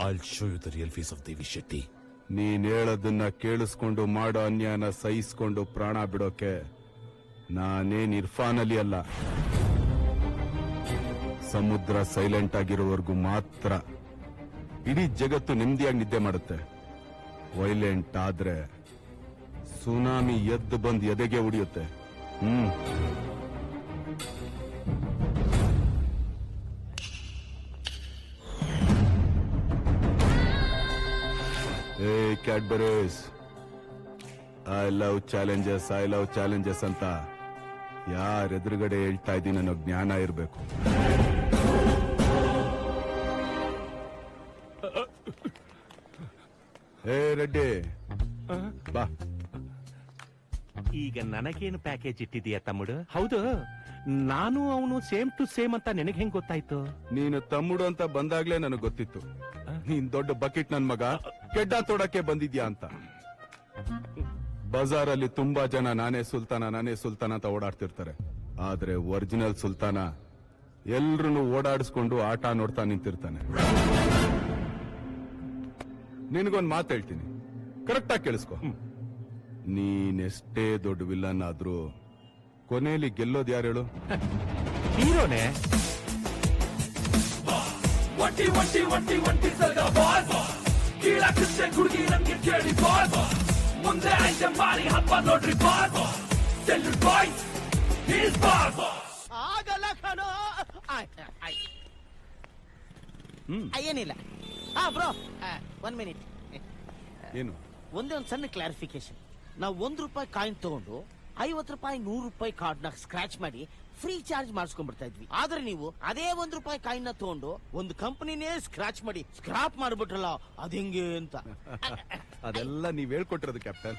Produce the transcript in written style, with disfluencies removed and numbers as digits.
I'll show you the real face of Devi Shetty. ನೀನ್ ಹೇಳೋದನ್ನ ಕೇಳಿಸ್ಕೊಂಡು ಮಾಡೋ ಅನ್ಯಾಯನ ಸಹಿಸ್ಕೊಂಡು ಪ್ರಾಣ ಬಿಡೋಕೆ ನಾನೇನ್ ಇರ್ಫಾನ್ ಅಲಿ ಅಲ್ಲ. ಸಮುದ್ರ ಸೈಲೆಂಟ್ ಆಗಿರೋವರೆಗೂ ಮಾತ್ರ ಇಡೀ ಜಗತ್ತು ನೆಮ್ಮದಿಯಾಗಿ ನಿದ್ದೆ ಮಾಡುತ್ತೆ. ವೈಲೆಂಟ್ ಆದ್ರೆ ಸುನಾಮಿ ಎದ್ದು ಬಂದು ಎದೆಗೆ ಉಡಿಯುತ್ತೆ. Hey Cadbury's, I love challenges ಅಂತ ಯಾರ ಎದುರುಗಡೆ ಹೇಳ್ತಾ ಇದ್ದೀನಿ ಅನ್ನೋ ಜ್ಞಾನ ಇರಬೇಕು. ಹೇ ರೆಡ್ಡಿ ಬಾ. ಈಗ ನನಗೇನು ಪ್ಯಾಕೇಜ್ ಇಟ್ಟಿದೀಯ ತಮ್ಮಡು? ಹೌದು, ನಾನು ಅವನು ಸೇಮ್ ಟು ಸೇಮ್ ಅಂತ ನಿನಗೆ ಹೆಂಗ್ ಗೊತ್ತಾಯ್ತು? ನೀನು ತಮ್ಮುಡು ಅಂತ ಬಂದಾಗ್ಲೇ ನನಗೆ ಗೊತ್ತಿತ್ತು ನೀನ್ ದೊಡ್ಡ ಬಕೆಟ್ ನನ್ ಮಗ ಕೆಡ್ಡ ತೋಡಕ್ಕೆ ಬಂದಿದ್ಯಾ ಅಂತ. ಬಜಾರಲ್ಲಿ ತುಂಬಾ ಜನ ನಾನೇ ಸುಲ್ತಾನ ಅಂತ ಓಡಾಡ್ತಿರ್ತಾರೆ. ಆದ್ರೆ ಒರಿಜಿನಲ್ ಸುಲ್ತಾನ ಎಲ್ರು ಓಡಾಡಿಸ್ಕೊಂಡು ಆಟ ನೋಡ್ತಾ ನಿಂತಿರ್ತಾನೆ. ನಿನಗೊಂದ್ ಮಾತು ಹೇಳ್ತೀನಿ, ಕರೆಕ್ಟಾಗಿ ಕೇಳಿಸ್ಕೊ. ನೀನೆಷ್ಟೇ ದೊಡ್ಡ ವಿಲ್ಲನ್ ಆದ್ರೂ ಕೊನೆಯಲ್ಲಿ ಗೆಲ್ಲೋದು ಯಾರು ಹೇಳು? ಹೀರೋನೇ. ಒಂಟಿ ಒಂಟಿ ಒಂಟಿ ಒಂಟಿ ಸಲ್ಗ ಬಾಸ್ ಕೀಳಾಕುತ್ತೆ ಹುಡುಗಿ ನಮ್ಗೆ ಕೇಳಿ ಬಾಸ್ ಮುಂದೆ ಐಟಮ್ ಮಾಡಿ ಹಬ್ಬ ನೋಡ್ರಿ boss salute boys he's boss ಆಗಲ್ಲ ಕಣೋ. ಏನಿಲ್ಲ. Bro 1 minute. ಏನು? ಒಂದೇ ಒಂದು ಸಣ್ಣ ಕ್ಲಾರಿಫಿಕೇಶನ್. ನಾವು ₹1 ಕಾಯಿನ್ ತಗೊಂಡು ₹50 ₹100 ಕಾರ್ಡ್ ನ ಸ್ಕ್ರಾಚ್ ಮಾಡಿ ಫ್ರೀ ಚಾರ್ಜ್ ಮಾಡಿಸ್ಕೊಂಡ್ಬಿಡ್ತಾ ಇದ್ವಿ. ಆದ್ರೆ ನೀವು ಅದೇ ₹1 ಕಾಯಿನ್ ನ ತಗೊಂಡು ಒಂದು ಕಂಪನಿನೇ ಸ್ಕ್ರಾಚ್ ಮಾಡಿ ಸ್ಕ್ರಾಪ್ ಮಾಡ್ಬಿಟ್ರಲ್ಲ, ಅದ್ ಹೆಂಗೆ ಅಂತ. ಅದೆಲ್ಲ ನೀವ್ ಹೇಳ್ಕೊಟ್ಟಿರೋದು ಕ್ಯಾಪ್ಟನ್.